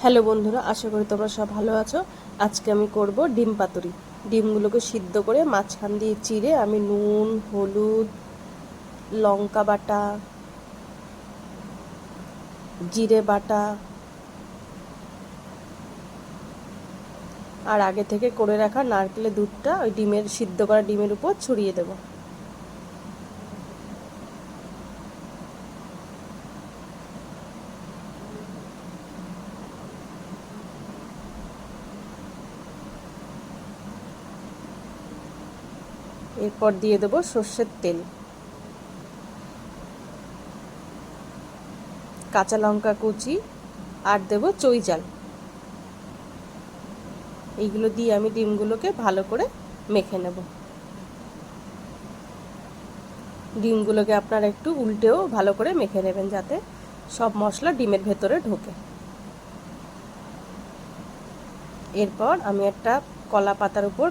Hello বন্ধুরা, আশা করি তোমরা সব ভালো আছো। আজকে আমি করব ডিম পাতুরি। ডিমগুলোকে সিদ্ধ করে মাঝখান দিয়ে চিড়ে আমি নুন, হলুদ, লঙ্কা বাটা, জিরে বাটা আর আগে থেকে করে রাখা নারকেলের দুধটা ওই ডিমের সিদ্ধ করা ডিমের উপর ছড়িয়ে দেব। এরপর দিয়ে দেব সর্ষের তেল, কাঁচা লঙ্কা কুচি আর দেব চৈজাল। এইগুলো দিয়ে আমি ডিমগুলোকে ভালো করে মেখে নেব। ডিমগুলোকে আপনারা একটু উল্টেও ভালো করে মেখে নেবেন যাতে সব মশলা ডিমের ভেতরে ঢোকে। এরপর আমি একটা কলা পাতার উপর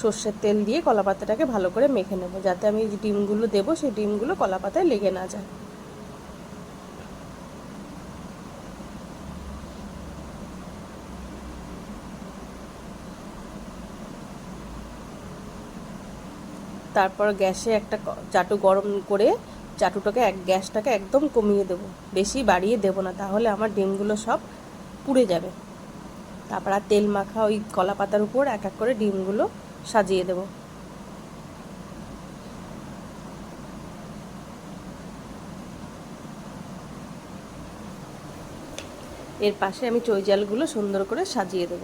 সর্ষের তেল দিয়ে কলা পাতাটাকে ভালো করে মেখে নেব যাতে আমি যে ডিমগুলো দেবো সেই ডিমগুলো কলা পাতায় লেগে না যায়। তারপর গ্যাসে একটা চাটু গরম করে চাটুটাকে গ্যাসটাকে একদম কমিয়ে দেব, বেশি বাড়িয়ে দেব না, তাহলে আমার ডিমগুলো সব পুড়ে যাবে। তারপর আর তেল মাখা ওই কলা পাতার উপর এক এক করে ডিমগুলো সাজিয়ে দেব। এর পাশে আমি চৈজালগুলো সুন্দর করে সাজিয়ে দেব।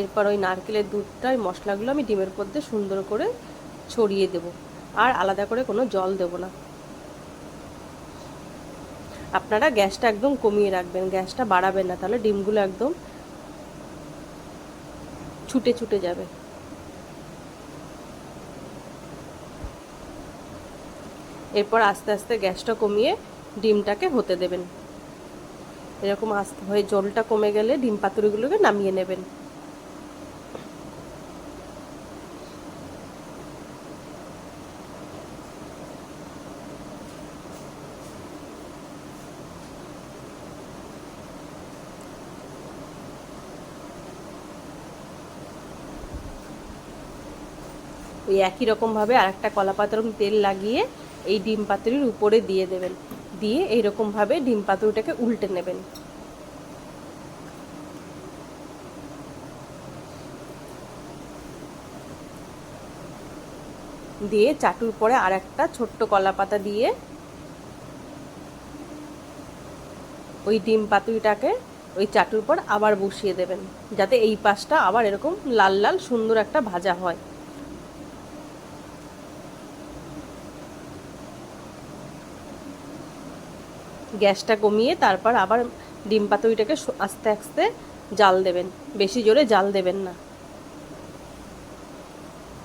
এরপর ওই নারকেলের দুধটা ওই মশলাগুলো আমি ডিমের মধ্যে সুন্দর করে ছড়িয়ে দেব, আর আলাদা করে কোনো জল দেব না। আপনারা গ্যাসটা একদম কমিয়ে রাখবেন, গ্যাসটা বাড়াবেন না, তাহলে ডিমগুলো একদম ছুটে ছুটে যাবে। এরপর আস্তে আস্তে গ্যাসটা কমিয়ে ডিমটাকে হতে দেবেন। এরকম আস্তে হয়ে জলটা কমে গেলে ডিম পাতুরিগুলোকে নামিয়ে নেবেন। ওই একই রকমভাবে আরেকটা কলা পাতার তেল লাগিয়ে এই ডিম পাতুরির উপরে দিয়ে দেবেন, দিয়ে এইরকমভাবে ডিম পাতুরিটাকে উল্টে নেবেন। দিয়ে চাটুর পরে আর একটা ছোট্ট কলা পাতা দিয়ে ওই ডিম পাতুরিটাকে ওই চাটুর পর আবার বসিয়ে দেবেন, যাতে এই পাশটা আবার এরকম লাল লাল সুন্দর একটা ভাজা হয়। গ্যাসটা কমিয়ে তারপর আবার ডিম পাতুরিটাকে আস্তে আস্তে জাল দেবেন, বেশি জোরে জাল দেবেন না।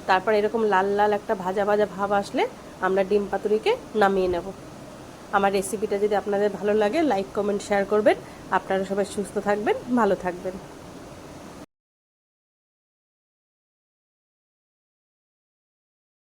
তারপর এরকম লাল লাল একটা ভাজা ভাজা ভাব আসলে আমরা ডিম পাতুরিকে নামিয়ে নেব। আমার রেসিপিটা যদি আপনাদের ভালো লাগে লাইক কমেন্ট শেয়ার করবেন। আপনারা সবাই সুস্থ থাকবেন, ভালো থাকবেন।